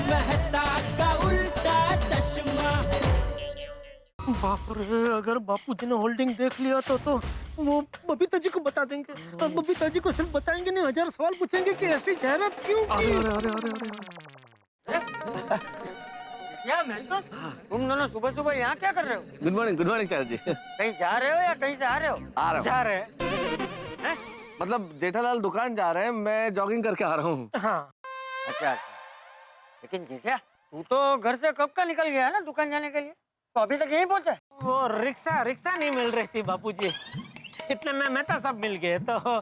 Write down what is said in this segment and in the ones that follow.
मेहता का उल्टा चश्मा। बाप रे, अगर बापूजी ने होल्डिंग देख लिया तो वो बबीता जी को बता देंगे और बबीता जी को सिर्फ बताएंगे नहीं, 1000 सवाल पूछेंगे कि ऐसी जाहिरात क्यों की? क्या मैं तो तुम दोनों सुबह सुबह यहाँ क्या कर रहे हो? गुड मॉर्निंग चाचा जी। कहीं जा रहे हो या कहीं से आ रहे हो? आ रहा जा रहे हैं। हैं? मतलब जेठालाल दुकान जा रहे हैं, मैं जॉगिंग करके आ रहा हूँ। हाँ। अच्छा। लेकिन जेठिया तू तो घर से कब का निकल गया ना दुकान जाने के लिए, तो अभी तक यहीं पहुंचा? वो रिक्शा नहीं मिल रही थी बापूजी, इतने में मेहता सब मिल गए तो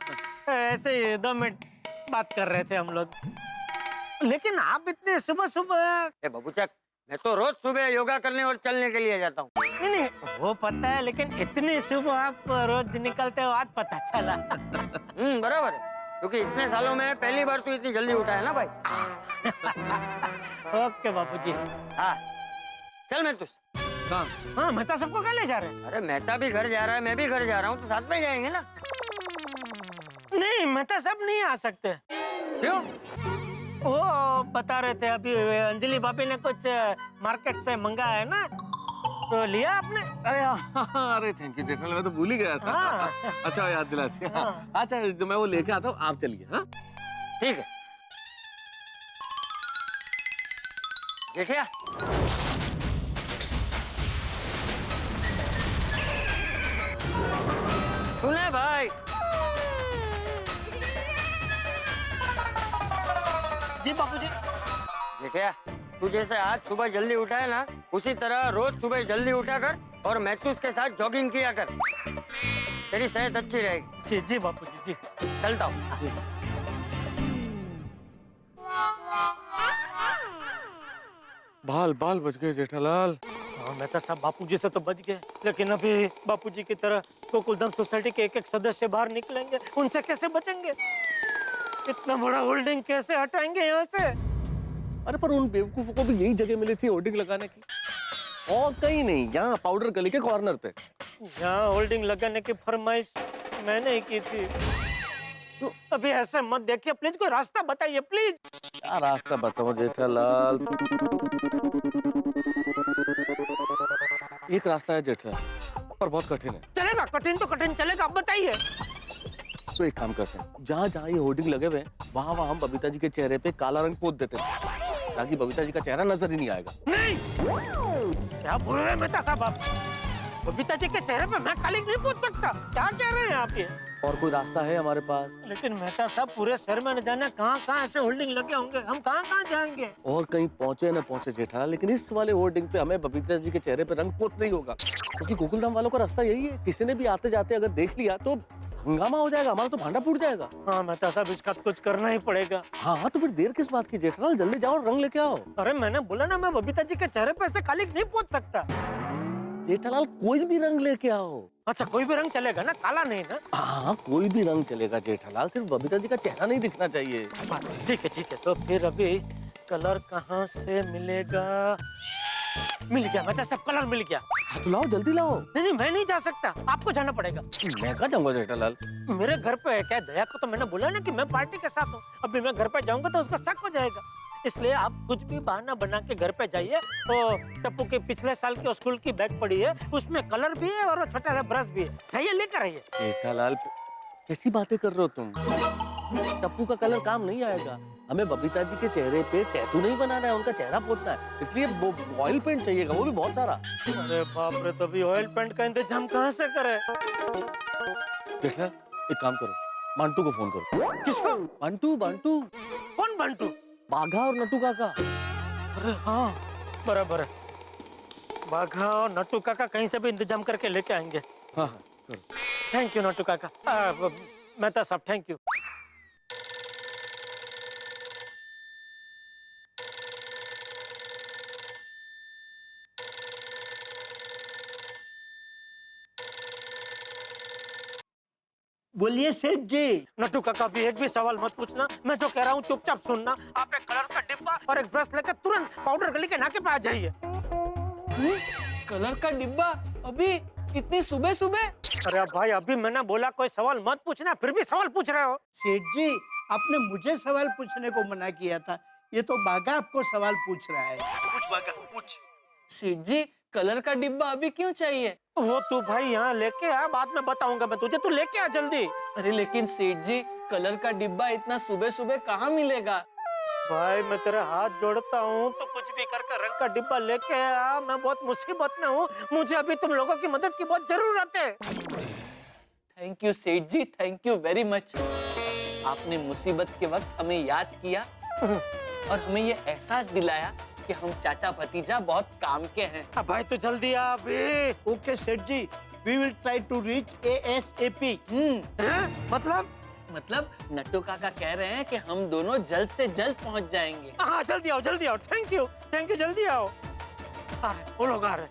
ऐसे ही 2 मिनट बात कर रहे थे हम लोग। लेकिन आप इतने सुबह सुबह? बबूचक, मैं तो रोज सुबह योगा करने और चलने के लिए जाता हूँ। नहीं, वो पता है, लेकिन इतनी सुबह आप रोज निकलते हो आज पता चला। बराबर है, क्योंकि इतने सालों में पहली बार तू इतनी जल्दी उठा है ना भाई। ओके बापूजी। हाँ चल मैं तुझ। हाँ, मेहता सबको कहाँ ले जा रहे हैं? अरे मेहता भी घर जा रहा है, मैं भी घर जा रहा हूँ, तो साथ में जाएंगे ना। नहीं, मेहता सब नहीं आ सकते। क्यों? वो बता रहे थे अभी अंजलि भाभी ने कुछ मार्केट से मंगाया है ना, तो लिया आपने? अरे थैंक यू जेठालाल, मैं तो भूल ही गया था। हाँ। अच्छा याद दिला दिया। हाँ। अच्छा तो मैं वो लेके आता हूँ, आप चलिए। हाँ ठीक है जेठिया। सुने भाई। जी बापूजी। जेठिया तू जैसे आज सुबह जल्दी उठा है ना, उसी तरह रोज सुबह जल्दी उठा कर और मैथ्यूस के साथ जॉगिंग किया कर, तेरी सेहत अच्छी रहेगी। जी जी बापूजी जी। चलता हूँ। बाल बच गए जेठालाल। हाँ, मेहता साहब बापूजी से तो बच गए, लेकिन अभी बापूजी की तरह गोकुलधाम सोसाइटी के एक सदस्य बाहर निकलेंगे, उनसे कैसे बचेंगे? इतना बड़ा होल्डिंग कैसे हटाएंगे यहाँ से? अरे पर उन बेवकूफों को भी यही जगह मिली थी होर्डिंग लगाने की, और कहीं नहीं, यहाँ पाउडर गली के कॉर्नर पे। यहाँ होल्डिंग लगाने की फरमाइश मैंने ही की थी। तो अभी ऐसे मत देखिए प्लीज, कोई रास्ता बताइए प्लीज। क्या रास्ता बताओ जेठालाल? एक रास्ता है जेठालाल, पर बहुत कठिन है। चलेगा? कठिन तो कठिन चलेगा, आप बताइए। तो एक काम करते हैं, जहाँ जहाँ ये होर्डिंग लगे हुए वहाँ हम बबीता जी के चेहरे पे काला रंग पोत देते हैं, ताकि बबीता जी का चेहरा नजर ही नहीं आएगा। नहीं, क्या बोल रहे हैं मेहता साहब आप? बबीता जी के चेहरे पे मैं कालिक नहीं पोत सकता, क्या कह रहे हैं आप ये? और कोई रास्ता है हमारे पास? लेकिन मेहता साहब पूरे शहर में न जाने कहाँ कहाँ ऐसे होल्डिंग लगे होंगे, हम कहाँ कहाँ जाएंगे? और कहीं पहुंचे न पहुंचे जेठालाल, लेकिन इस वाले होर्डिंग पे हमें बबीता जी के चेहरे पे रंग पोत नहीं होगा, क्योंकि गोकुलधाम वालों का रास्ता यही है। किसी ने भी आते जाते अगर देख लिया तो हंगामा हो जाएगा, हमारा तो भांडा फूट जाएगा। हाँ मेहता साहब, इसका कुछ करना ही पड़ेगा। हाँ तो फिर देर किस बात की जेठालाल, जल्दी जाओ रंग लेके आओ। अरे मैंने बोला ना, मैं बबीता जी के चेहरे पे ऐसे कालिक नहीं पोत सकता। जेठालाल कोई भी रंग लेके आओ। अच्छा, कोई भी रंग चलेगा ना, काला नहीं ना? हाँ कोई भी रंग चलेगा जेठालाल, सिर्फ बबीता जी का चेहरा नहीं दिखना चाहिए। ठीक है, तो फिर अभी कलर कहाँ से मिलेगा? मिल गया मेहता साहब, कलर मिल गया। हाँ तो लाओ, जल्दी लाओ। नहीं, मैं नहीं जा सकता, आपको जाना पड़ेगा। मैं कहाँ जाऊंगा जेठालाल? मेरे घर पे है क्या? दया को तो मैंने बोला ना कि मैं पार्टी के साथ हूँ, अभी मैं घर पे जाऊंगा तो उसका शक हो जाएगा, इसलिए आप कुछ भी बहाना बना के घर पे जाइए। तो टप्पू के पिछले साल की स्कूल की बैग पड़ी है, उसमें कलर भी है और छोटा सा ब्रश भी है, चाहिए लेकर आइए। जेठालाल कैसी बातें कर रहे हो तुम? टप्पू का कलर काम नहीं आएगा, हमें बबीता जी के चेहरे पे टैटू नहीं बनाना है, उनका चेहरा पोतना है, इसलिए वो ऑयल पेंट चाहिएगा, वो भी बहुत सारा। अरे बाप रे, तो अभी ऑयल पेंट का इंतजाम कहाँ से करें? जेठालाल एक काम करो, बांटू को फोन करो। किसको? बांटू। कौन बंटू? बाघा और नटू काका। अरे हाँ, बराबर है, बाघा और नट्टू काका कहीं से भी इंतजाम करके लेके आएंगे। हाँ करो। थैंक यू नट्टू काका। मेहता साहब थैंक यू। बोलिए सेठ जी। नट्टू काका भी एक भी सवाल मत पूछना, मैं जो कह रहा हूँ चुपचाप सुनना। आप एक कलर का डिब्बा और एक ब्रश लेकर तुरंत पाउडर गली के नाके पे आ जाइए। कलर का डिब्बा अभी इतनी सुबह सुबह? अरे भाई, अभी मैंने बोला कोई सवाल मत पूछना, फिर भी सवाल पूछ रहे हो। सेठ जी, आपने मुझे सवाल पूछने को मना किया था, ये तो बागा आपको सवाल पूछ रहा है। पूछ बागा, पूछ। सेठ जी, कलर का डिब्बा अभी क्यों चाहिए? वो तू भाई यहाँ लेके आ, बाद में बताऊंगा मैं तुझे, तू लेके आ जल्दी। अरे लेकिन सेठ जी, कलर का डिब्बा इतना सुबह सुबह कहाँ मिलेगा? भाई मैं तेरे हाथ जोड़ता हूँ, तो कुछ भी करके रंग का डिब्बा लेके आ। मैं बहुत मुसीबत में हूँ, मुझे अभी तुम लोगों की मदद की बहुत जरूरत है। थैंक यू सेठ जी, थैंक यू वेरी मच। आपने मुसीबत के वक्त हमें याद किया और हमें ये एहसास दिलाया कि हम चाचा भतीजा बहुत काम के हैं। अब भाई तो जल्दी आ अभी। Okay Seth ji, we will try to reach ASAP। मतलब नट्टू काका कह रहे हैं कि हम दोनों जल्द से जल्द पहुंच जाएंगे। हाँ जल्दी आओ, जल्दी आओ। थैंक यू, जल्दी आओ। वो लोग आ रहे।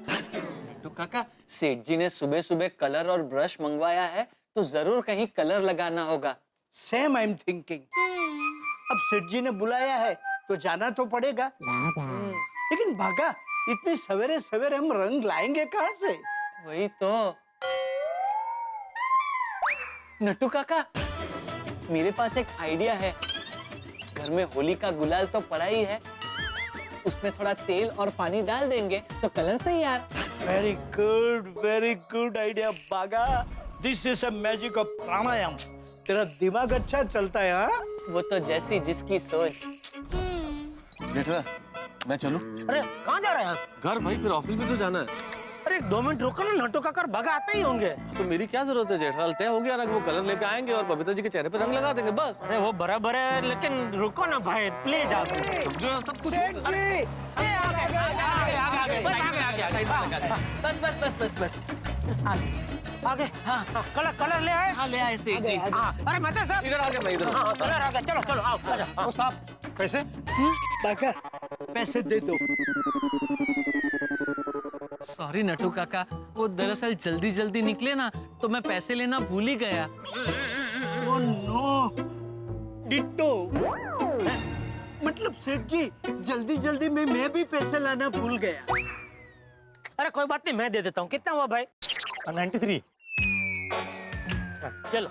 नट्टू काका, सेठ जी ने सुबह सुबह कलर और ब्रश मंगवाया है, तो जरूर कहीं कलर लगाना होगा। Same I am thinking. अब सेठ जी ने बुलाया है तो जाना तो पड़ेगा। लेकिन भागा, इतनी सवेरे सवेरे हम रंग लाएंगे कहाँ से? वही तो। नट्टू काका, मेरे पास एक आइडिया है। घर में होली का गुलाल तो पड़ा ही है, उसमें थोड़ा तेल और पानी डाल देंगे तो कलर तैयार। वेरी गुड आइडिया बागा। This is a magic of pranayama. तेरा दिमाग अच्छा चलता है। हाँ, वो तो जैसी जिसकी सोच। जेठा, मैं चलूं? अरे कहाँ जा रहे हैं? घर भाई, फिर ऑफिस भी तो जाना है। अरे 2 मिनट रुको ना, नट्टू काका बागा आते ही होंगे। तो मेरी क्या जरूरत है जेठालाल? तय हो गया रंग, वो कलर लेके आएंगे और बबीता जी के चेहरे पे रंग लगा देंगे बस। अरे वो बराबर है, लेकिन रुको ना भाई, प्लीज आप। समझो सब कुछ। सेठ जी, बस आगे। हाँ, कलर ले आए। हाँ ले आए सेठ जी। हाँ, अरे मत साहब, इधर आ गया, मैं इधर। हाँ कलर आ गया। चलो चलो आओ, आ जाओ। तो साहब पैसे? बागा, पैसे दे दो। सॉरी नट्टू काका, वो दरअसल जल्दी जल्दी निकले ना, तो मैं पैसे लेना भूल ही गया। Oh no, ditto. मतलब सेठ जी, जल्दी जल्दी में मैं भी पैसे लाना भूल गया। अरे कोई बात नहीं, मैं दे देता हूँ। कितना हुआ भाई? 93। चलो।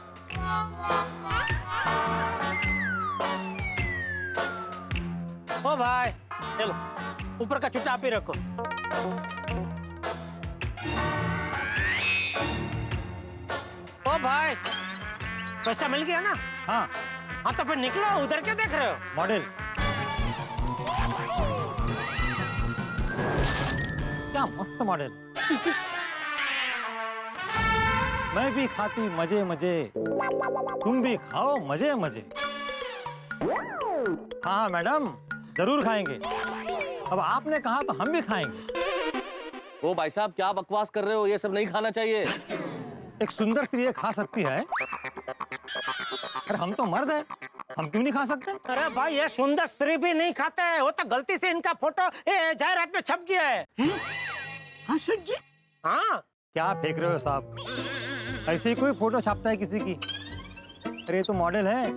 ओ भाई चलो, ऊपर का छुट्टा आप ही रखो। ओ भाई, पैसा मिल गया ना? हाँ, हाँ तो फिर निकलो, उधर क्या देख रहे हो? मॉडल। क्या मस्त मॉडल। मैं भी खाती मजे मजे, तुम भी खाओ मजे मजे। हाँ मैडम, जरूर खाएंगे। अब आपने कहा तो हम भी खाएंगे। ओ भाई साहब, क्या बकवास कर रहे हो? ये सब नहीं खाना चाहिए। एक सुंदर स्त्री ये खा सकती है, अरे हम तो मर्द हैं, हम क्यों नहीं खा सकते? अरे भाई, ये सुंदर स्त्री भी नहीं खाते हैं, वो तो गलती से इनका फोटो जाहिरात में छप गया है। हाँ सेठ जी। हाँ, क्या फेंक रहे हो साहब? ऐसे ही कोई फोटो छापता है किसी की? अरे ये तो मॉडल है,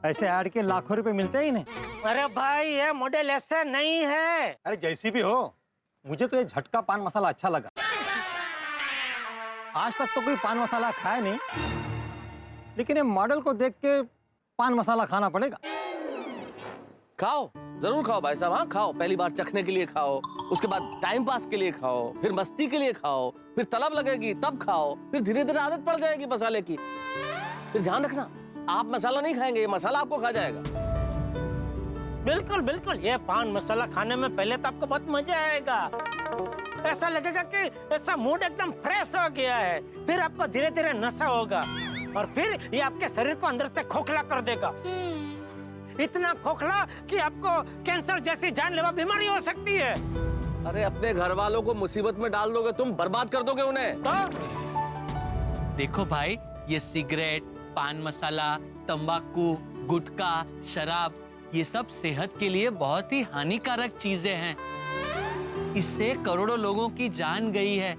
ऐसे ऐड के लाखों रुपए मिलते ही नहीं। अरे भाई ये मॉडल ऐसा नहीं है। अरे जैसी भी हो, मुझे तो ये झटका पान मसाला अच्छा लगा। आज तक तो कोई पान मसाला खाया नहीं, लेकिन ये मॉडल को देख के पान मसाला खाना पड़ेगा। खाओ, जरूर खाओ भाई साहब। हाँ खाओ, पहली बार चखने के लिए खाओ, उसके बाद टाइम पास के लिए खाओ, फिर मस्ती के लिए खाओ, फिर तलब लगेगी तब खाओ, फिर धीरे धीरे आदत पड़ जाएगी मसाले की। फिर ध्यान रखना, आप मसाला नहीं खाएंगे, ये मसाला आपको खा जाएगा। बिल्कुल बिल्कुल, ये पान मसाला खाने में पहले तो आपको बहुत मजा आएगा। ऐसा लगेगा कि ऐसा मूड एकदम फ्रेश हो गया है। फिर आपको धीरे धीरे नशा होगा और फिर ये आपके शरीर को अंदर से खोखला कर देगा। इतना खोखला कि आपको कैंसर जैसी जानलेवा बीमारी हो सकती है। अरे अपने घर वालों को मुसीबत में डाल दोगे तुम, बर्बाद कर दोगे उन्हें। तो देखो भाई, ये सिगरेट, पान मसाला, तंबाकू, गुटखा, शराब, ये सब सेहत के लिए बहुत ही हानिकारक चीजें हैं। इससे करोड़ों लोगों की जान गई है,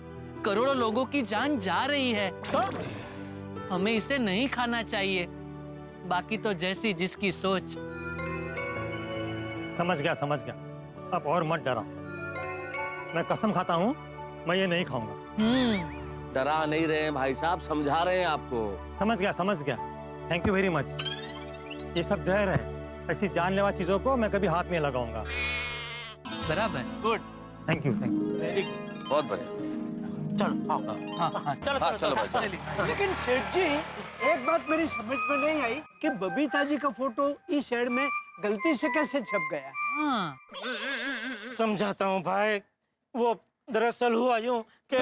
करोड़ों लोगों की जान जा रही है। हमें इसे नहीं खाना चाहिए। बाकी तो जैसी जिसकी सोच। समझ गया समझ गया, अब और मत डरा। मैं कसम खाता हूँ, मैं ये नहीं खाऊंगा। डरा नहीं रहे हैं भाई साहब, समझा रहे हैं आपको। समझ गया समझ गया, थैंक यू वेरी मच। ये सब जहर है, ऐसी जानलेवा चीजों को मैं कभी हाथ नहीं लगाऊंगा। बराबर। Good. Thank you, thank you. बहुत बढ़िया। चलो आओ। हाँ, चलो भाई, चलो। चलिए। लेकिन सेठ जी, एक बात मेरी समझ में नहीं आई कि बबीता जी का फोटो इस एड में गलती से कैसे छप गया। हाँ, समझाता हूँ भाई। वो दरअसल हुआ यूं कि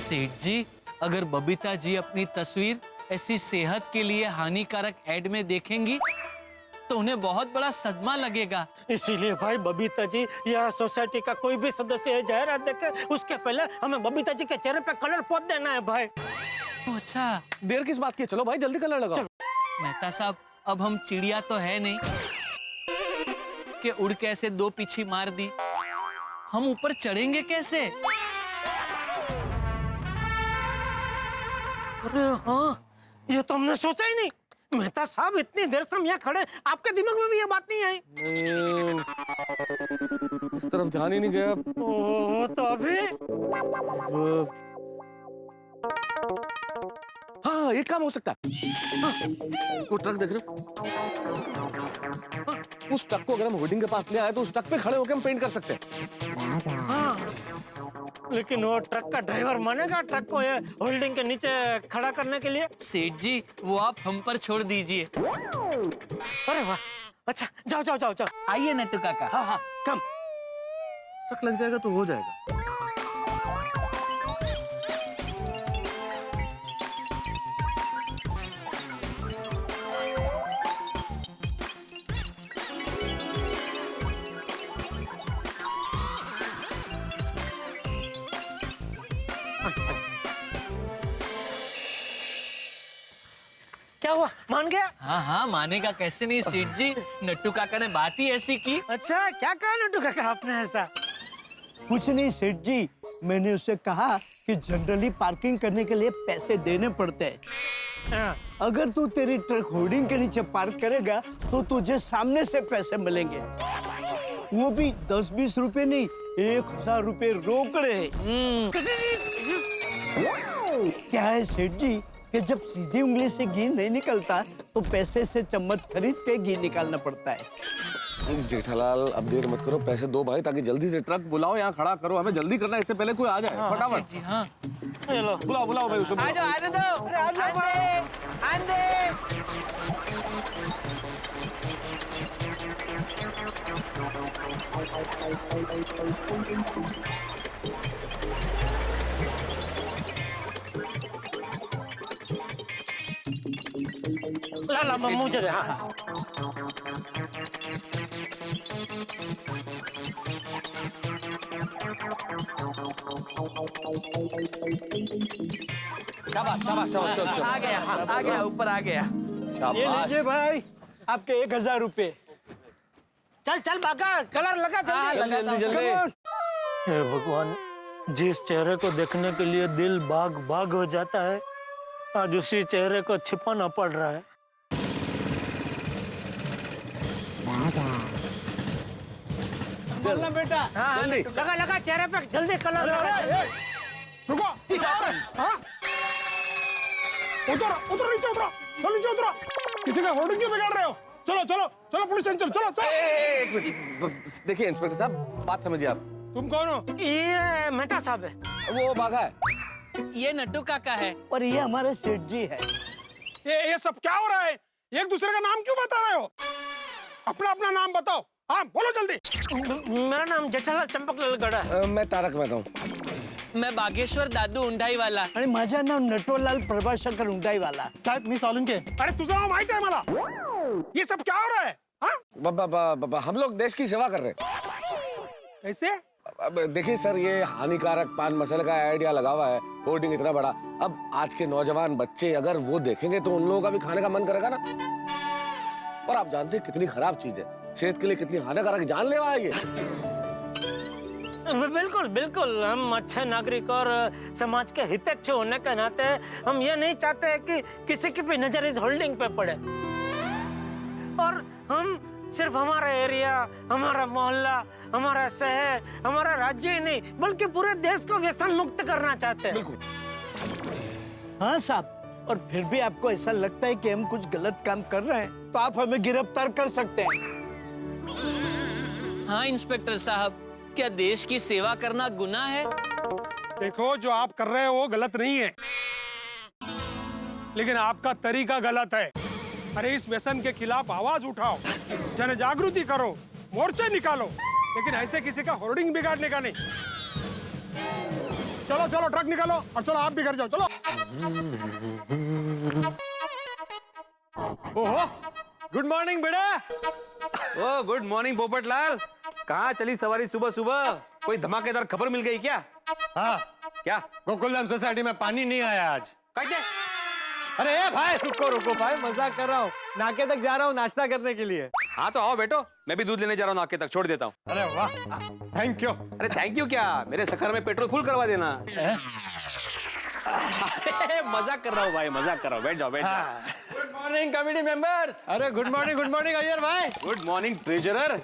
सेठ जी, अगर बबीता जी अपनी तस्वीर ऐसी सेहत के लिए हानिकारक एड में देखेंगी तो उन्हें बहुत बड़ा सदमा लगेगा। इसीलिए भाई बबीता जी या सोसाइटी का कोई भी सदस्य है जाहिरात देखे उसके पहले हमें बबीता जी के चेहरे पे कलर पोत देना है भाई। ओह, अच्छा। देर किस बात की है? चलो भाई जल्दी कलर लगाओ। मेहता साहब, अब हम चिड़िया तो है नहीं कि उड़ के ऐसे दो पीछी मार दी। हम ऊपर चढ़ेंगे कैसे? अरे हाँ, ये तो हमने सोचा ही नहीं। मेहता साहब, इतनी देर से हम यहाँ खड़े, आपके दिमाग में भी ये बात नहीं आई? इस तरफ ध्यान ही नहीं गया। ओ, तो अभी हाँ, एक काम हो सकता है। हाँ, वो ट्रक देख रहे हो? हाँ, उस ट्रक को अगर हम होर्डिंग के पास ले आए तो उस ट्रक पे खड़े होकर हम पेंट कर सकते हैं। हाँ, लेकिन वो ट्रक का ड्राइवर मानेगा ट्रक को ये होल्डिंग के नीचे खड़ा करने के लिए? सेठ जी, वो आप हम पर छोड़ दीजिए। अरे वाह, अच्छा जाओ जाओ जाओ जाओ। आइए नट्टू काका। हाँ हाँ, कम। ट्रक लग जाएगा तो हो जाएगा। क्या हुआ, मान गया? हाँ हाँ, मानेगा कैसे नहीं सेठ जी, नट्टू काका ने बात ही ऐसी की। अच्छा, क्या कहा नट्टू काका आपने ऐसा? कुछ नहीं सेठ जी, मैंने उससे कहा कि जनरली पार्किंग करने के लिए पैसे देने पड़ते हैं। हाँ, अगर तू तेरी ट्रक होर्डिंग के नीचे पार्क करेगा तो तुझे सामने से पैसे मिलेंगे, वो भी 10-20 रुपए नहीं, 1000 रुपए रोकड़े। क्या है सेठ जी कि जब सीधी उंगली से घी नहीं निकलता तो पैसे से चम्मच खरीद के घी निकालना पड़ता है। जेठालाल, अब देर मत करो, पैसे दो भाई, ताकि जल्दी से ट्रक बुलाओ, यहाँ खड़ा करो, हमें जल्दी करना है, इससे पहले कोई आ जाए। हाँ, फटाफट सेठ जी, हाँ। चलो बुलाओ बुलाओ भाई उसको। आ जाओ, आने दो। आंदे। ला ला मुझे दे। हाँ, शाबाश शाबाश शाबाश, चल चल। आ गया, हाँ, आ गया, ऊपर आ गया। ये शाबाश। लीजिए भाई, आपके 1000 रुपए। चल चल भागा, कलर लगा जल्दी। जल्दी जल्दी। Come on। हे भगवान, जिस चेहरे को देखने के लिए दिल बाग बाग हो जाता है, आज उसी चेहरे को छिपाना पड़ रहा है। बोलना बेटा। हाँ, जल्दी। लगा लगा चेहरे पे, जल्दी कलर लगा। रुको, हाँ? उतरो उतरो, नीचे उतरो, चलो नीचे उतरो। किसी का होर्डिंग क्यों बिगाड़ रहे हो? चलो चलो चलो पुलिस स्टेशन चलो चलो। एक मिनट, देखिए इंस्पेक्टर साहब, बात समझिए आप। तुम कौन हो? ये मेहता साहब है। वो भागा है। ये नट्टू काका है। और ये हमारे सेठ जी है। ये सब क्या हो रहा है? एक दूसरे का नाम क्यों बता रहे हो? अपना अपना नाम बताओ। हाँ बोलो जल्दी। मेरा नाम जेठालाल चंपकलाल गड़ा है। मैं तारक मेहता हूँ। मैं बागेश्वर दादू उंडाई वाला। आणि माझं नाव नटवरलाल प्रभाशंकर उंडाईवाला। साहेब मी सालुंके। अरे तुझं नाव माहित आहे मला? ये सब क्या हो रहा है? हाँ? हम लोग देश की सेवा कर रहे हैं। कैसे? अब देखिए सर, ये हानिकारक पान मसाले का आइडिया लगा हुआ है, होर्डिंग इतना बड़ा। अब आज के नौजवान बच्चे अगर वो देखेंगे तो उन लोगों का भी खाने का मन करेगा ना। और आप जानते हैं कितनी खराब चीज है, सेहत के लिए कितनी हानिकारक, जानलेवा है ये। बिल्कुल बिल्कुल, हम अच्छे नागरिक और समाज के हितैषी होने के नाते हम ये नहीं चाहते कि किसी की भी नजर इस होल्डिंग पे पड़े। और हम सिर्फ हमारा एरिया, हमारा मोहल्ला, हमारा शहर, हमारा राज्य ही नहीं बल्कि पूरे देश को व्यसन मुक्त करना चाहते हैं। हाँ साहब, और फिर भी आपको ऐसा लगता है कि हम कुछ गलत काम कर रहे हैं तो आप हमें गिरफ्तार कर सकते हैं। हाँ इंस्पेक्टर साहब, क्या देश की सेवा करना गुनाह है? देखो, जो आप कर रहे हो वो गलत नहीं है, लेकिन आपका तरीका गलत है। अरे इस व्यसन के खिलाफ आवाज उठाओ, जन जागृति करो, मोर्चे निकालो, लेकिन ऐसे किसी का होर्डिंग बिगाड़ने का नहीं। चलो चलो ट्रक निकालो और चलो आप भी घर जाओ, चलो। ओहो, गुड मॉर्निंग बेटा। ओ गुड मॉर्निंग पोपटलाल, कहाँ चली सवारी सुबह सुबह? कोई धमाकेदार खबर मिल गई क्या? हाँ, क्या? गोकुलधाम सोसाइटी में पानी नहीं आया आज। कैसे? अरे ए भाई, रुको रुको भाई, मजाक कर रहा हूँ। नाके तक जा रहा हूँ नाश्ता करने के लिए। हाँ तो आओ बेटो, मैं भी दूध लेने जा रहा हूँ, नाके तक छोड़ देता हूँ। अरे वाह, थैंक यू। अरे थैंक यू क्या, मेरे सखर में पेट्रोल फुल करवा देना। मजाक कर रहा हूँ भाई, मजाक कर रहा हूँ, बैठ जाओ बैठ जाओ। Good morning committee members. अरे गुड मॉर्निंग अय्यर भाई। Good morning treasurer.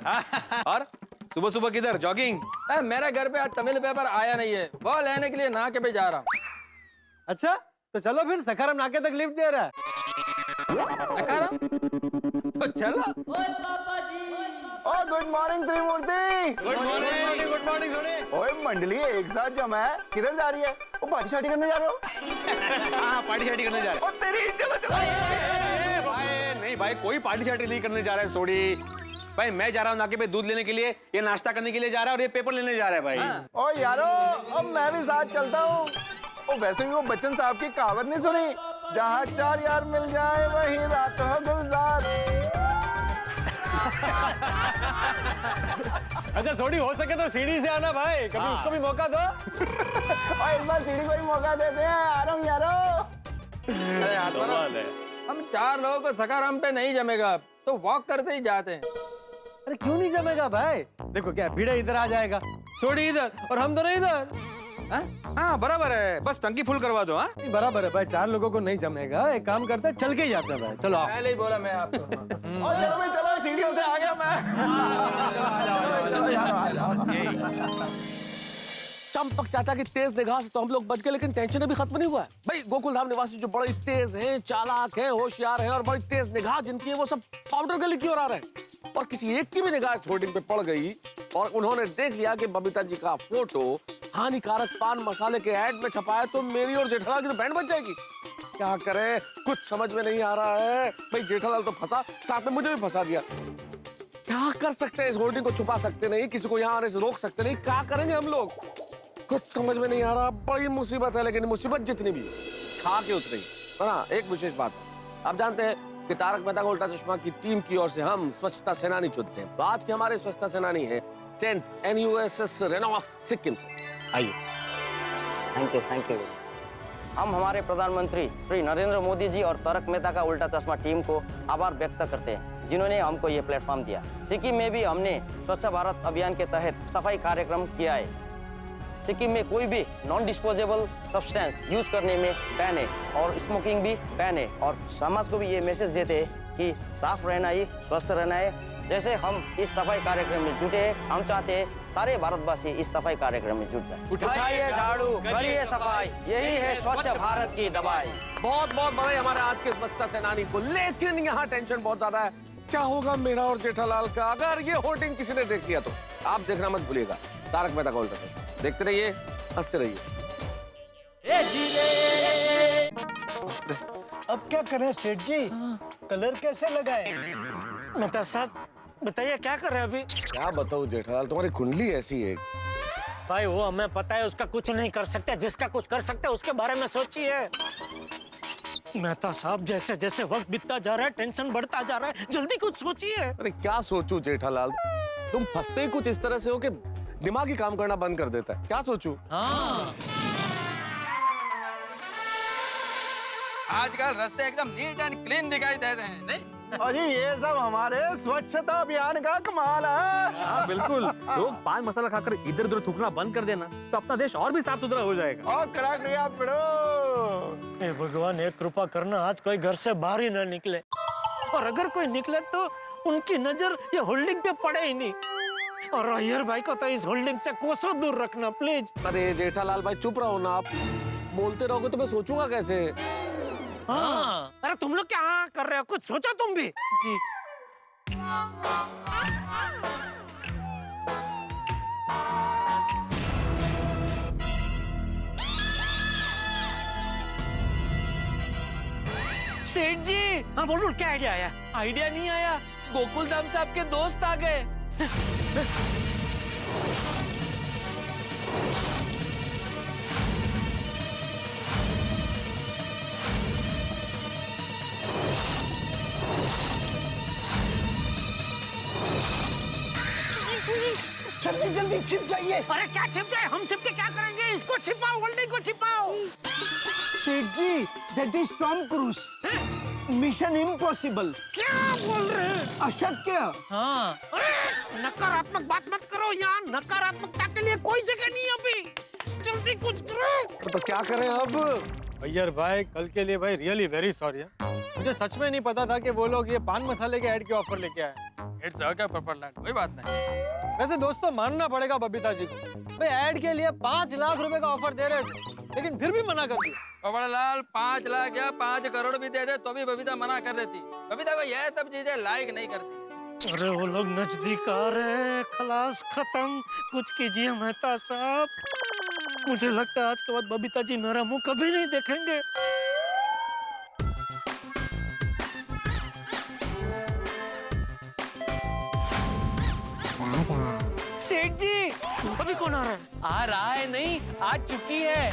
और सुबह सुबह किधर जॉगिंग? मेरे घर पे आज तमिल पेपर आया नहीं है, वो लेने के लिए नाके पे जा रहा हूँ। अच्छा, तो चलो फिर, सखाराम नाके तक लिफ्ट दे रहा है। सखाराम? तो चलो। Oh good morning Trimurti. Good morning Soni. ओए मंडली एक साथ जमा है, किधर जा रही है? वो पार्टी शार्टी करने जा रहे हो? हाँ पार्टी शार्टी करने जा रहे ओ तेरी, चलो चलो। भाई नहीं भाई, कोई पार्टी शार्टी नहीं करने जा रहा है सोडी भाई। मैं जा रहा हूँ नाके पे दूध लेने के लिए, ये नाश्ता करने के लिए जा रहा है और ये पेपर लेने जा रहा है भाई। ओ यारो, अब मैं भी साथ चलता हूँ। ओ वैसे भी वो बच्चन साहब की कहावत नहीं सुनी, जहाँ चार यार मिल जाए वहीं रात हो गुलजार। अच्छा सोनी, हो सके तो सीढ़ी से आना भाई, कभी उसको भी मौका दो। और इस बार सीढ़ी को ही मौका देते हैं, आ रहा हूँ यारो। अरे आत्माराम, हम 4 लोगों को सखाराम पे नहीं जमेगा, तो वॉक करते ही जाते हैं। अरे क्यों नहीं जमेगा भाई? देखो क्या, भिड़े इधर आ जाएगा, सोडी इधर और हम दोनों इधर। हाँ बराबर है, बस टंकी फुल करवा दो। हाँ बराबर है भाई, 4 लोगों को नहीं जमेगा। एक काम करते हैं, चल के ही जाते हैं भाई। चलो आओ। पहले ही बोला मैं आपको। ओ चलो भाई चलो, सीढ़ियों से आ गया मैं। चलो यार, आ जाओ। चंपक चाचा की तेज निगाह से तो हम लोग बच गए, लेकिन टेंशन अभी खत्म नहीं हुआ है भाई। गोकुलधाम निवासी जो बड़े तेज हैं, चालाक हैं, होशियार हैं और बड़ी तेज निगाह जिनकी है, वो सब पाउडर गली की ओर आ रहे हैं। और किसी एक की भी निगाह इस होर्डिंग पे पड़ गई और उन्होंने देख लिया कि बबीता जी का फोटो हानिकारक पान मसाले के ऐड में छपा है, तो मेरी और जेठालाल की तो बैंड बज जाएगी। क्या करे, कुछ समझ में नहीं आ रहा है भाई। जेठालाल तो फंसा, साथ में मुझे भी फंसा दिया। क्या कर सकते हैं? इस होर्डिंग को छुपा सकते नहीं, किसी को यहाँ आने से रोक सकते नहीं, क्या करेंगे हम लोग? कुछ समझ में नहीं आ रहा। बड़ी मुसीबत है, लेकिन मुसीबत जितनी भी छा के उतरी है ना। एक विशेष बात, आप जानते हैं कि तारक मेहता का उल्टा चश्मा की टीम की ओर से हम स्वच्छता सेनानी चुनते हैं। तो आज के हमारे स्वच्छता सेनानी है 10th NUSS रेनॉक्स सिक्किम से। आइए। Thank you. हम हमारे प्रधानमंत्री श्री नरेंद्र मोदी जी और तारक मेहता का उल्टा चश्मा टीम को आभार व्यक्त करते हैं, जिन्होंने हमको ये प्लेटफॉर्म दिया। सिक्किम में भी हमने स्वच्छ भारत अभियान के तहत सफाई कार्यक्रम किया है। सिक्किम में कोई भी नॉन डिस्पोजेबल सब्सटेंस यूज करने में बैन है और स्मोकिंग भी बैन है। और समाज को भी ये मैसेज देते हैं कि साफ रहना ही स्वस्थ रहना है। जैसे हम इस सफाई कार्यक्रम में जुटे हैं, हम चाहते हैं सारे भारतवासी इस सफाई कार्यक्रम में जुट जाए। उठाइए झाड़ू, करिए सफाई, यही है स्वच्छ भारत की दवाई। बहुत बहुत बड़े हमारे आज के स्वच्छता सेनानी को, लेकिन यहाँ टेंशन बहुत ज्यादा है। क्या होगा मेरा और जेठालाल का अगर ये होर्डिंग किसी ने देख लिया तो? आप देखना मत भूलिएगा तारक मेहता का उल्टा चश्मा। देखते रहिए, हंसते रहिए। अब क्या करें सेठ जी, कलर कैसे लगाए? मेहता साहब बताइए क्या कर रहे हैं अभी? क्या बताऊं जेठालाल, तुम्हारी कुंडली ऐसी है। भाई वो हमें पता है, उसका कुछ नहीं कर सकते। जिसका कुछ कर सकते उसके बारे में सोचिए। मेहता साहब, जैसे जैसे वक्त बीतता जा रहा है टेंशन बढ़ता जा रहा है, जल्दी कुछ सोचिए। अरे क्या सोचूं जेठालाल, तुम फंसते ही कुछ इस तरह से हो कि दिमाग ही काम करना बंद कर देता है। क्या सोचूं? हाँ, आजकल रास्ते एकदम नीट एंड क्लीन दिखाई देते हैं, नहीं? अजी ये सब हमारे स्वच्छता अभियान का कमाल है। हाँ बिल्कुल, लोग पान मसाला खाकर इधर उधर थूकना बंद कर देना, तो अपना देश और भी साफ सुथरा हो जाएगा। और करा लिया पड़ो। हे भगवान, एक कृपा करना आज कोई घर से बाहर ही न निकले, और अगर कोई निकले तो उनकी नजर ये होल्डिंग पे पड़े ही नहीं। और अय्यर भाई को तो इस होल्डिंग से कोसों दूर रखना प्लीज। अरे जेठालाल भाई चुप रहो ना, आप बोलते रहोगे तो मैं सोचूंगा कैसे। हाँ। अरे तुम लोग क्या हाँ कर रहे हो, कुछ सोचो तुम भी। जी सेठ जी। हाँ बोल बोल, क्या आइडिया आया? आइडिया नहीं आया, गोकुल धाम से आपके दोस्त आ गए। जल्दी जल्दी छिप जाइए। अरे क्या छिप जाए, हम छिप के क्या करेंगे? इसको छिपाओ, होल्डिंग को छिपाओ। Seth ji, that is Tom Cruise. Mission impossible. क्या बोल रहे हैं? अशक्य। हाँ अरे नकारात्मक बात मत करो, यहाँ नकारात्मकता के लिए कोई जगह नहीं अभी। जल्दी कुछ करो। तो क्या करें अब? अय्यर भाई कल के लिए भाई रियली वेरी सॉरी। मुझे सच में नहीं पता था कि वो लोग ये पान मसाले के ऐड के ऑफर लेके आए। इट्स ओके पोपटलाल, कोई बात नहीं। वैसे दोस्तों मानना पड़ेगा बबीता जी को, भाई ऐड के लिए 5 लाख रुपए का ऑफर दे रहे थे, लेकिन फिर भी मना कर दिया। पोपटलाल 5 लाख या 5 करोड़ भी दे दे तो भी बबीता मना कर देती। बबीता को यह सब चीजें लाइक नहीं करती। अरे वो लोग नजदीक आ रहे हैं, खलास खत्म। कुछ कीजिए मेहता साहब। मुझे लगता है आज के बाद बबीता जी मेरा मुंह कभी नहीं देखेंगे। सेठ जी, अभी कौन आ रहा है? आ रहा है नहीं, आ चुकी है।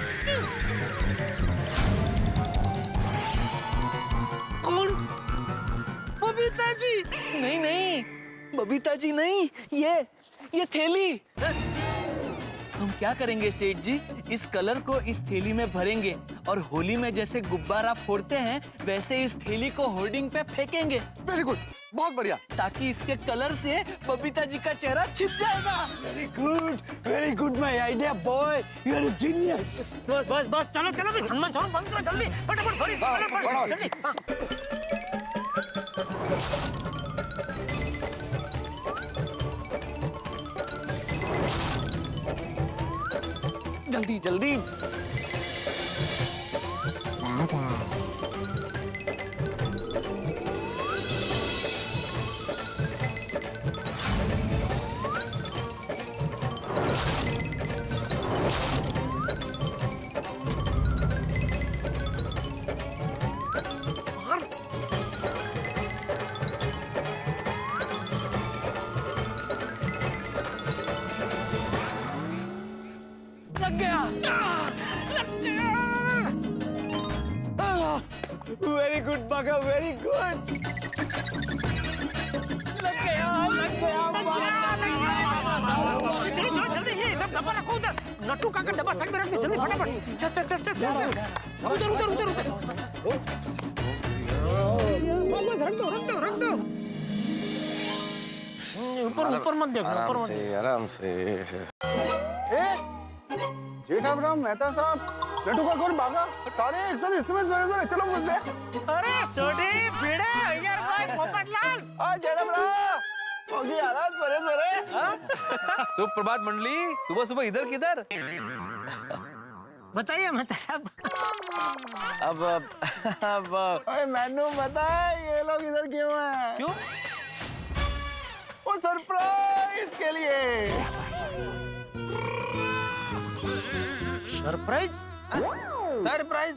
कौन? बबीता जी? नहीं नहीं, बबीता जी नहीं, ये थैली। हम क्या करेंगे सेठ जी, इस कलर को इस थैली में भरेंगे और होली में जैसे गुब्बारा फोड़ते हैं वैसे इस थैली को होर्डिंग पे फेंकेंगे। वेरी गुड, बहुत बढ़िया। ताकि इसके कलर से बबीता जी का चेहरा छिप जाएगा। Very good my idea boy, you are a genius. बस बस बस, चलो चलो भी सम्मान बंद करो जल्दी, फटाफट भरी जल्दी। हाँ। जल्दी जल्दी। लग गया। वेरी गुड बागा, वेरी गुड। लग गया, लग गया। चलो चलो जल्दी, ये सब डब्बा रखो उधर। नट्टू काका डब्बा साइड में रख दो, जल्दी फटाफट। चल चल चल चल उधर उधर उधर उधर। बस रख दो रख दो। ऊपर ऊपर मत देखो, ऊपर मत देखो। आराम से। जेठाराम मेहता साहब, लड्डू का कौन भागा? सारे एक साथ इसमें सवेरे चलो मुझसे। अरे छोटी भिड़े, अय्यर भाई, पोपटलाल। होगी आला सवेरे। सुप्रभात मंडली, सुबह सुबह इधर किधर? बताइए मेहता साहब। अब अरे मैनू पता है ये लोग इधर क्यों हैं? क्यों? वो सरप्राइज के लिए। सरप्राइज? सरप्राइज?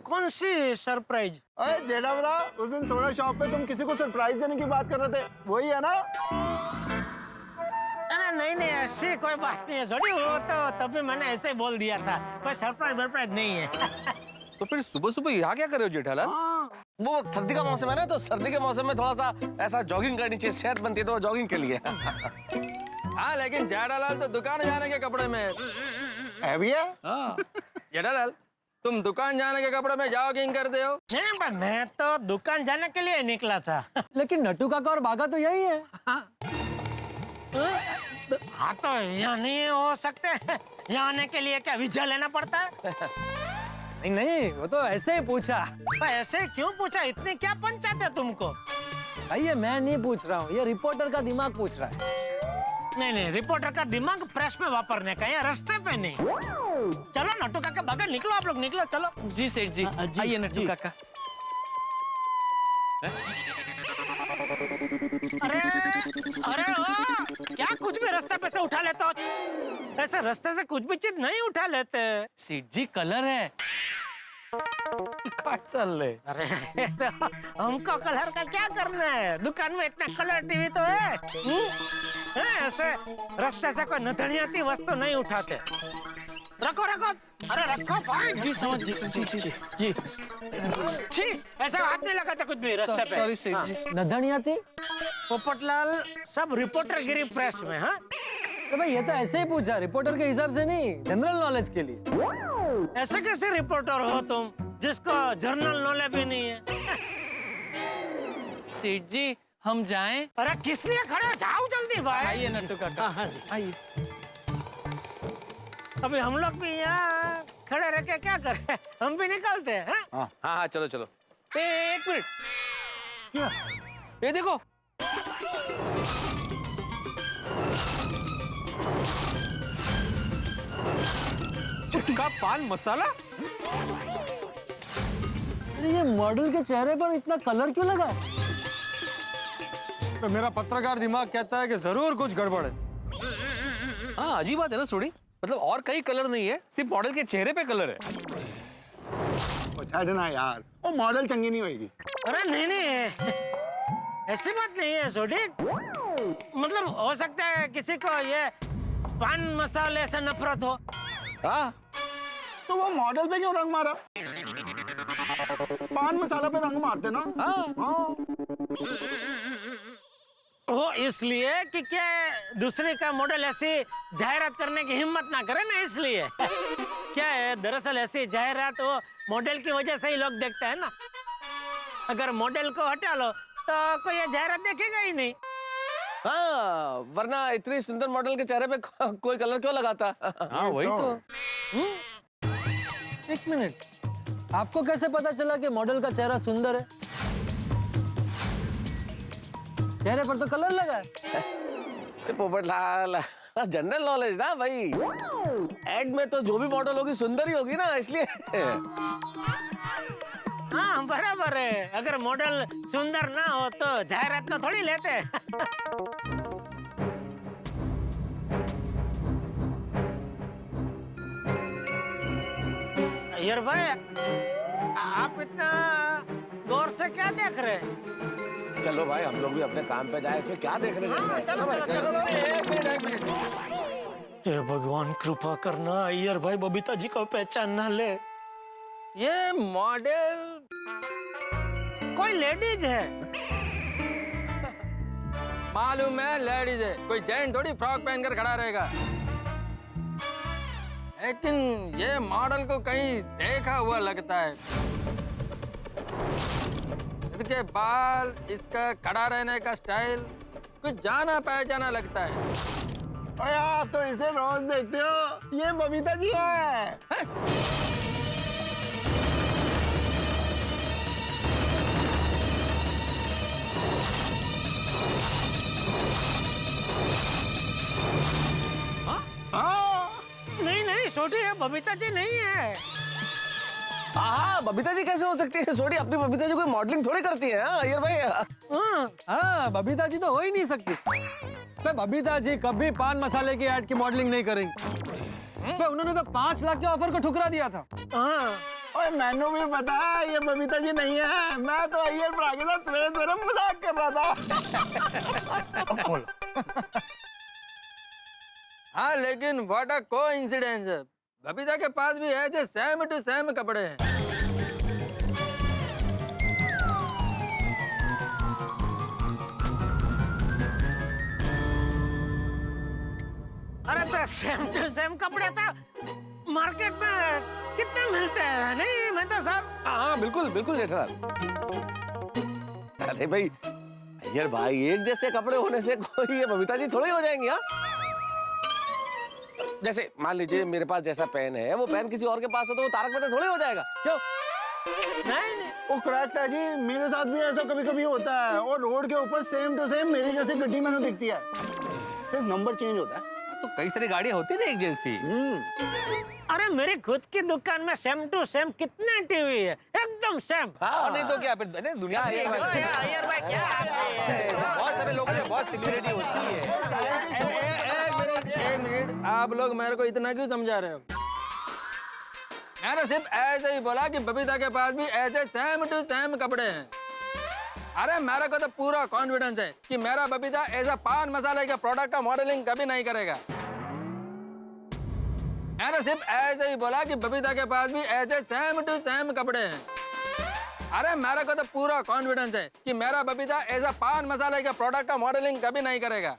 कौन सी सरप्राइज? अरे जेठाराम, उस दिन सोना शॉप पे तुम किसी को सरप्राइज देने की बात कर रहे थे, वही है ना? अरे नहीं नहीं, ऐसी कोई बात नहीं है छोटी, वो तो तभी मैंने ऐसे बोल दिया था, कोई सरप्राइज नहीं है। तो फिर सुबह सुबह यहाँ क्या कर रहे हो जेठालाल? वो सर्दी का मौसम है ना, तो सर्दी के मौसम में थोड़ा सा ऐसा जॉगिंग करनी चाहिए, सेहत बनती है तो जॉगिंग के लिए। हाँ लेकिन जेठालाल तो दुकान जाने के कपड़े में है भैया? जेठालाल, तुम दुकान जाने के कपड़े में जॉगिंग करते हो? नहीं पर मैं तो दुकान जाने के लिए निकला था। लेकिन नट्टू काका और बागा तो यही है। हाँ तो यहाँ नहीं हो सकते, यहाँ आने के लिए क्या वीजा लेना पड़ता है? नहीं नहीं, वो तो ऐसे ही पूछा। ऐसे क्यों पूछा? इतनी क्या पंचायत है तुमको? भाई ये मैं नहीं पूछ रहा हूँ, ये रिपोर्टर का दिमाग पूछ रहा है। नहीं नहीं, रिपोर्टर का दिमाग प्रेस में वापरने का है, रास्ते पे नहीं। चलो नट्टू काका, भागा, निकलो आप लोग, निकलो, चलो। जी सेठ जी, आइए नट्टू काका। अरे अरे ओ, क्या कुछ भी रास्ते पे से उठा लेते हो? ऐसे रास्ते से कुछ भी चीज नहीं उठा लेते। सेठ जी कलर है। अरे तो हमको कलर का क्या करना है? दुकान में इतना कलर टीवी तो है। ऐसे रास्ते से कोई नथनियाती वस्तु नहीं उठाते। रखो रखो, अरे रखो भाई। जी समझ जी जी। छी, ऐसा हाथ नहीं लगाता कुछ भी रास्ते पे। सॉरी सेठ जी। नधनियाती? पोपटलाल सब रिपोर्टर गिरी प्रेस में। हाँ तो भाई ये तो ऐसे ही पूछा, रिपोर्टर के हिसाब से नहीं, जनरल नॉलेज के लिए। ऐसे कैसे रिपोर्टर हो तुम जिसको जर्नल नॉलेज भी नहीं है? सेठ जी हम जाएं? अरे किस लिए खड़े हो? जाओ जल्दी भाई। आइए नट्टू काका। हाँ जी, आइए। अभी हम लोग भी यहाँ खड़े रह के क्या करें? हम भी निकलते हैं। हाँ हाँ चलो चलो। एक मिनट, क्या ये देखो, चुटका पान मसाला। अरे ये मॉडल के चेहरे पर इतना कलर क्यों लगा? तो मेरा पत्रकार दिमाग कहता है कि जरूर कुछ गड़बड़ है। हाँ अजीब बात है ना सोडी, मतलब और कहीं कलर नहीं है, सिर्फ मॉडल के चेहरे पे कलर है। छाड़ना यार, वो मॉडल चंगी नहीं होगी। अरे नहीं नहीं, ऐसी बात नहीं है सोडी। मतलब हो सकता है किसी को ये पान मसाले से नफरत हो। हाँ तो वो मॉडल पे क्यों रंग मारा? पान मसाला पे रंग मारते ना। हाँ। वो इसलिए कि क्या दूसरे का मॉडल ऐसी जाहिरात करने की हिम्मत ना करे ना, इसलिए। क्या है दरअसल ऐसी जाहिरात वो मॉडल की वजह से ही लोग देखते हैं ना। अगर मॉडल को हटा लो तो कोई ये जाहिरात देखेगा ही नहीं। हाँ वरना इतनी सुंदर मॉडल के चेहरे पे कोई कलर क्यों लगाता? हाँ वही तो। एक मिनट, आपको कैसे पता चला कि मॉडल का चेहरा सुंदर है? चेहरे पर तो कलर लगा है। पोपटलाल जनरल नॉलेज ना भाई, एड में तो जो भी मॉडल होगी सुंदर ही होगी ना, इसलिए। हाँ बराबर है, अगर मॉडल सुंदर ना हो तो जाहिरात में थोड़ी लेते। यार भाई, आप इतना गौर से क्या देख रहे हैं? चलो भाई हम लोग भी अपने काम पे जाए, इसमें क्या देख रहे हैं? चलो चलो चलो। एक मिनट। हे भगवान कृपा करना, अय्यर भाई बबीता जी को पहचान ना ले। ये मॉडल कोई लेडीज है। मालूम है लेडीज है, कोई जेंट थोड़ी फ्रॉक पहनकर खड़ा रहेगा। लेकिन ये मॉडल को कहीं देखा हुआ लगता है। इसके बाल, इसका खड़ा रहने का स्टाइल कुछ जाना पहचाना लगता है। ओए आप तो इसे रोज देखते हो, ये बबीता जी है। नहीं नहीं छोटी है, बबीता जी नहीं है। हाँ बबीता जी कैसे हो सकती है? सोडी अपनी बबीता जी कोई मॉडलिंग थोड़ी करती है। हाँ अय्यर भाई। हाँ बबीता जी तो हो ही नहीं सकती। तो बबीता जी कभी पान मसाले की ऐड की मॉडलिंग नहीं करेंगी। तो उन्होंने तो 5 लाख के ऑफर को ठुकरा दिया था। ओए मैंने भी पता है ये बबीता जी नहीं है, मैं तो अय्यर भरा के साथ सवेरे सवेरे मजाक कर रहा था। हाँ लेकिन व्हाट अ कोइंसिडेंस, बबीता के पास भी है जो सेम टू सेम कपड़े हैं। अरे तो सेम टू सेम कपड़े तो मार्केट में कितने मिलते हैं? नहीं मैं तो सब। हाँ बिल्कुल बिल्कुल जेठालाल। अरे भाई अय्यर भाई, एक जैसे कपड़े होने से कोई ये बबीता जी थोड़ी हो जाएंगी। हाँ जैसे मान लीजिए मेरे पास जैसा पेन है, वो पेन किसी और के पास हो तो वो तारक मेहता थोड़ी हो जाएगा। क्यों? नहीं नहीं वो करेक्ट है जी, मेरे साथ भी ऐसा कभी कभी होता है। और रोड के ऊपर सेम टू सेम मेरी जैसी गड्डी मैंने दिखती है, सिर्फ नंबर चेंज होता है। तो कई सारी गाड़ियां होती है ना एक जैसी। अरे मेरी खुद की दुकान में सेम टू सेम कितने टीवी है, एकदम सेम। और नहीं तो क्या फिर दुनिया में अय्यर भाई क्या बहुत सारे लोगों में बहुत सिमिलरिटी होती है। एक मिनट, आप लोग मेरे को इतना क्यों समझा रहे हो? मैंने सिर्फ ऐसे ही बोला कि बबीता के पास भी ऐसे सेम टू सेम कपड़े हैं। अरे मेरे को तो पूरा कॉन्फिडेंस है कि मेरा बबीता ऐसा पान मसाले के प्रोडक्ट का मॉडलिंग कभी नहीं करेगा। मैंने सिर्फ ऐसे ही बोला कि बबीता के पास भी ऐसे सेम टू सेम कपड़े हैं। अरे मेरे को तो पूरा कॉन्फिडेंस है कि मेरा बबीता ऐसा पान मसाले के प्रोडक्ट का मॉडलिंग कभी नहीं करेगा।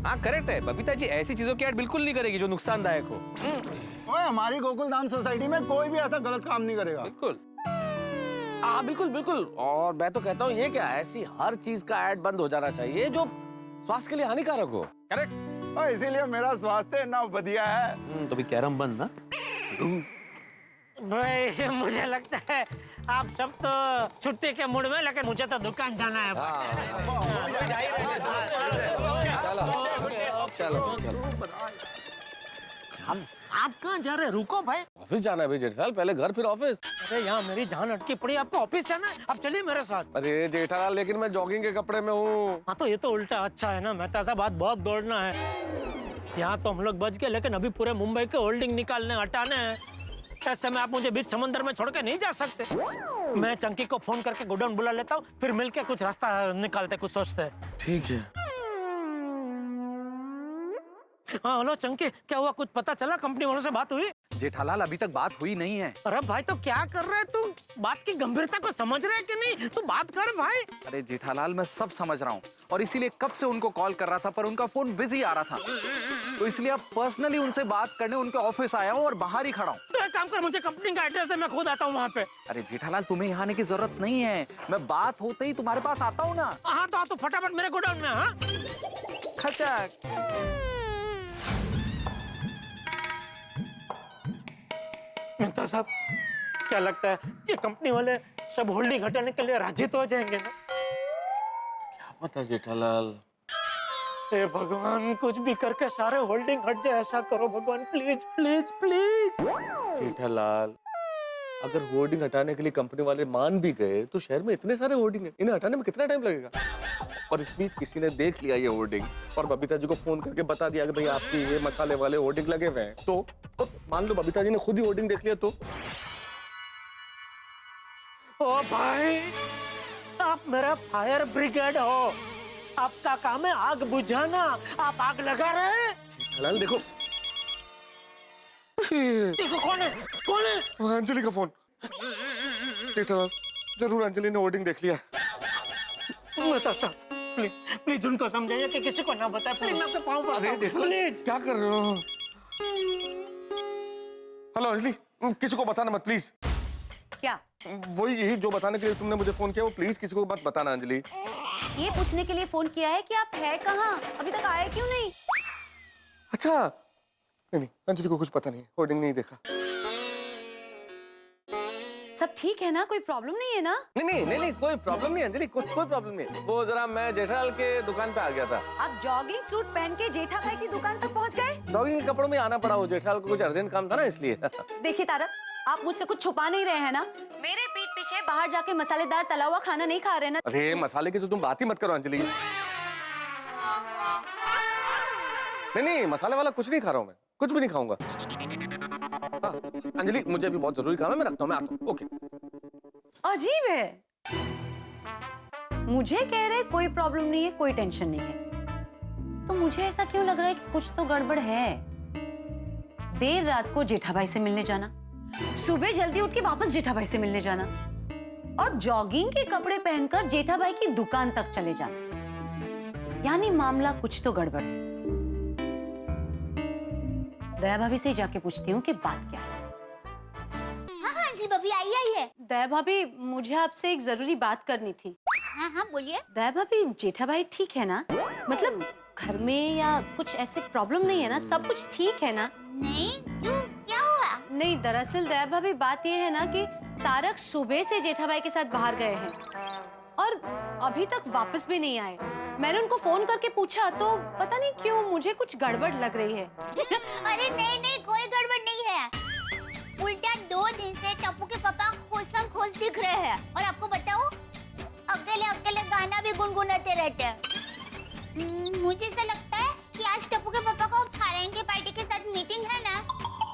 हाँ करेक्ट है, बबीता जी ऐसी चीजों की ऐड बिल्कुल नहीं करेगी जो नुकसानदायक हो। ओए, हमारी गोकुलधाम सोसाइटी में कोई भी ऐसा गलत काम नहीं करेगा। बिल्कुल। हाँ बिल्कुल बिल्कुल। और मैं तो कहता हूँ ये क्या, ऐसी हर चीज का ऐड बंद हो जाना चाहिए जो स्वास्थ्य के लिए हानिकारक हो। करेक्ट। और इसीलिए मेरा स्वास्थ्य इतना बढ़िया है। तो भी कैरम बंद ना। भाई मुझे लगता है आप सब तो छुट्टी के मूड में, लेकिन मुझे तो दुकान जाना है। चलो चलो। आप कहाँ जा रहे हैं? रुको भाई। ऑफिस जाना है भाई जेठालाल, पहले घर फिर ऑफिस। अरे यहाँ मेरी जान अटकी पड़ी, आपको ऑफिस जाना है? आप चलिए मेरे साथ। अरे जेठालाल लेकिन मैं जॉगिंग के कपड़े में हूँ। हाँ तो ये तो उल्टा अच्छा है ना, मेहता साहब बात बहुत दौड़ना है। यहाँ तो हम लोग बच गए, लेकिन अभी पूरे मुंबई के होल्डिंग निकालने हटाने हैं। ऐसे में आप मुझे बीच समंदर में छोड़ के नहीं जा सकते। मैं चंकी को फोन करके गोडाउन बुला लेता हूँ, फिर मिलके कुछ रास्ता निकालते, कुछ सोचते हैं। ठीक है। हाँ हेलो चंकी, क्या हुआ? कुछ पता चला? कंपनी वालों से बात हुई? जेठालाल अभी तक बात हुई नहीं है। अरे भाई तो क्या कर रहा है तू? बात की गंभीरता को समझ रहा है कि नहीं? तू बात कर भाई। अरे जेठालाल मैं सब समझ रहा हूँ और इसीलिए कब से उनको कॉल कर रहा था, पर उनका फोन बिजी आ रहा था, तो इसलिए अब पर्सनली उनसे बात करने उनके ऑफिस आया हूँ और बाहर ही खड़ा हूँ। तो एक काम कर, मुझे कंपनी का एड्रेस दे, मैं खुद आता हूँ वहाँ पे। अरे जेठालाल तुम्हें यहाँ आने की जरूरत नहीं है, मैं बात होते ही तुम्हारे पास आता हूँ ना। हाँ तो फटाफट मेरे गोडाउन में। हाँ खचक। मेहता साहब, क्या लगता है ये कंपनी वाले सब होल्डिंग हटाने के लिए राजी तो हो जाएंगे ना? क्या पता जेठालाल। हे भगवान, कुछ भी करके सारे होल्डिंग हट जाए, ऐसा करो भगवान, प्लीज प्लीज प्लीज। जेठालाल अगर होर्डिंग हटाने के लिए कंपनी वाले मान भी गए तो शहर में इतने सारे होर्डिंग है, इन्हें हटाने में कितना टाइम लगेगा? और इस बीच किसी ने देख लिया ये होर्डिंग और बबीता जी को फोन करके बता दिया कि भाई आपके ये मसाले वाले होर्डिंग लगे हुए हैं, तो मान लो बबीता जी ने खुद ही होर्डिंग देख लिया तो? ओ भाई, आप मेरा फायर ब्रिगेड हो, आपका काम है आग बुझाना, आप आग लगा रहे हैं। जेठालाल देखो देखो कौन है? कौन है? अंजलि का फोन। जेठालाल जरूर अंजलि ने होर्डिंग देख लिया। मेहता साहब प्लीज प्लीज उनको समझाइए कि किसी को ना बताए, प्लीज। मैं आपके पाँव पड़ता हूं, प्लीज। क्या कर रहे हो? हेलो अंजलि, किसी को बताना मत प्लीज। क्या? वही यही जो बताने के लिए तुमने मुझे फोन किया, वो प्लीज किसी को मत बताना अंजलि। ये पूछने के लिए फोन किया है कि आप है कहाँ, अभी तक आए क्यों नहीं? अच्छा नहीं अंजलि को कुछ पता नहीं, होर्डिंग नहीं देखा। सब ठीक है ना, कोई प्रॉब्लम नहीं है ना? नहीं कोई प्रॉब्लम नहीं अंजलि, कोई प्रॉब्लम नहीं। वो जरा मैं जेठालाल के दुकान पे आ गया था। आप जॉगिंग सूट पहन के जेठा भाई की दुकान तक पहुंच गए? जॉगिंग के कपड़ों में आना पड़ा, वो जेठालाल को कुछ अर्जेंट काम था ना इसलिए। देखिए तारक, आप मुझसे कुछ छुपा नहीं रहे हैं ना? मेरे पीठ पीछे बाहर जाके मसालेदार तला हुआ खाना नहीं खा रहे ना? अरे मसाले की तो तुम बात ही मत करो अंजलि। नहीं मसाले वाला कुछ नहीं खा रहा हूँ मैं, कुछ भी नहीं खाऊंगा। अंजलि मुझे अभी बहुत जरूरी काम है, मैं रखता हूँ, मैं आता हूँ। ओके। अजीब है, मुझे कह रहे कोई प्रॉब्लम नहीं है, कोई टेंशन नहीं है, तो मुझे ऐसा क्यों लग रहा है कि कुछ तो गड़बड़ है। देर रात को जेठा भाई से मिलने जाना, सुबह जल्दी उठ के वापस जेठा भाई से मिलने जाना, और जॉगिंग के कपड़े पहनकर जेठा भाई की दुकान तक चले जाना, यानी मामला कुछ तो गड़बड़ है। दया भाभी से जाके पूछती हूँ कि बात क्या है। हाँ जी भाभी, आई है। दया भाभी, मुझे आपसे एक जरूरी बात करनी थी। हाँ बोलिए। दया भाभी, जेठा भाई ठीक है ना? मतलब घर में या कुछ ऐसे प्रॉब्लम नहीं है ना? सब कुछ ठीक है ना? नहीं, क्यों, क्या हुआ? नहीं, दरअसल दया भाभी बात ये है ना कि तारक सुबह से जेठाबाई के साथ बाहर गए हैं और अभी तक वापस भी नहीं आए। मैंने उनको फोन करके पूछा तो पता नहीं क्यों मुझे कुछ गड़बड़ लग रही है। अरे नहीं नहीं, कोई गड़बड़ नहीं है। उल्टा 2 दिन से टप्पू के पापा खुशम खुश दिख रहे हैं और आपको बताओ अकेले अकेले गाना भी गुनगुनाते रहते हैं। मुझे ऐसा लगता है कि आज टप्पू के पापा को फारेंगे पार्टी के साथ मीटिंग है ना,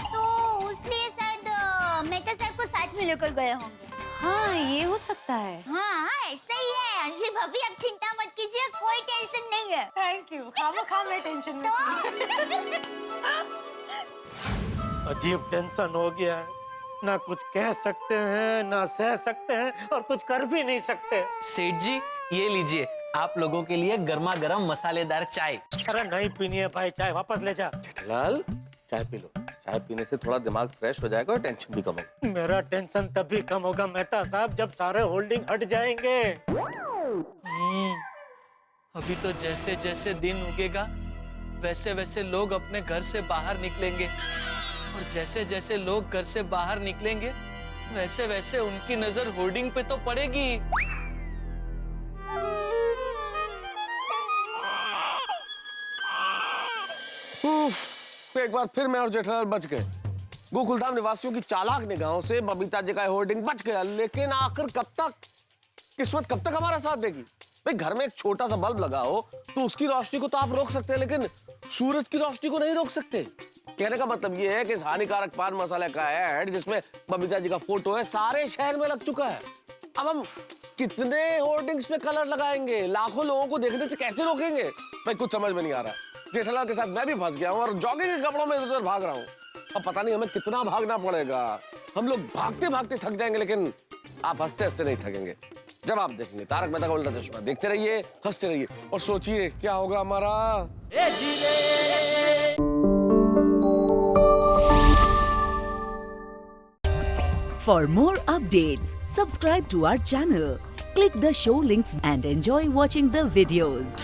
तो इसलिए शायद मेहता सर को साथ में लेकर गए होंगे। हाँ, ये हो सकता है। हाँ ऐसा ही है। अंजलि भाभी आप चिंता मत कीजिए, कोई टेंशन नहीं है। Thank you. खामखा मैं टेंशन में अजीब टेंशन हो गया है, ना कुछ कह सकते हैं ना सह सकते हैं और कुछ कर भी नहीं सकते। सेठ जी, ये लीजिए आप लोगों के लिए गर्मा गर्म मसालेदार चाय। अरे नहीं पीनी है भाई चाय, वापस ले जा। जेठालाल चाय पी लो, चाय पीने से थोड़ा दिमाग फ्रेश हो जाएगा और टेंशन भी कम होगी। मेरा टेंशन तभी कम होगा मेहता साहब जब सारे होल्डिंग हट जाएंगे। अभी तो जैसे जैसे दिन उगेगा वैसे वैसे लोग अपने घर से बाहर निकलेंगे और जैसे जैसे लोग घर से बाहर निकलेंगे वैसे वैसे उनकी नजर होर्डिंग पे तो पड़ेगी। एक बार फिर मैं और जेठालाल बच गए। गोकुलधाम निवासियों की चालाक निगाहों से बबीता जी का होर्डिंग बच गया, लेकिन आखिर कब तक, किस्मत कब तक हमारा साथ देगी? भाई घर में एक छोटा सा बल्ब लगा हो तो उसकी रोशनी को तो आप रोक सकते हैं, लेकिन सूरज की रोशनी को नहीं रोक सकते। कहने का मतलब ये है कि इस हानिकारक पान मसाले का ऐड जिसमें बबीता जी का फोटो है सारे शहर में लग चुका है। अब हम कितने होर्डिंग्स पे कलर लगाएंगे, लाखों लोगों को देखने से कैसे रोकेंगे? भाई कुछ समझ में नहीं आ रहा। जेठालाल के साथ मैं भी फंस गया हूँ और जॉगिंग के कपड़ों में इधर भाग रहा हूँ। अब पता नहीं हमें कितना भागना पड़ेगा। हम लोग भागते भागते थक जाएंगे, लेकिन आप हंसते हंसते नहीं थकेंगे। जब आप देखेंगे तारक मेहता का उल्टा चश्मा, देखते रहिए, हंसते रहिए और सोचिए क्या होगा हमारा। For more updates, subscribe to our channel, click the show links and enjoy watching the videos.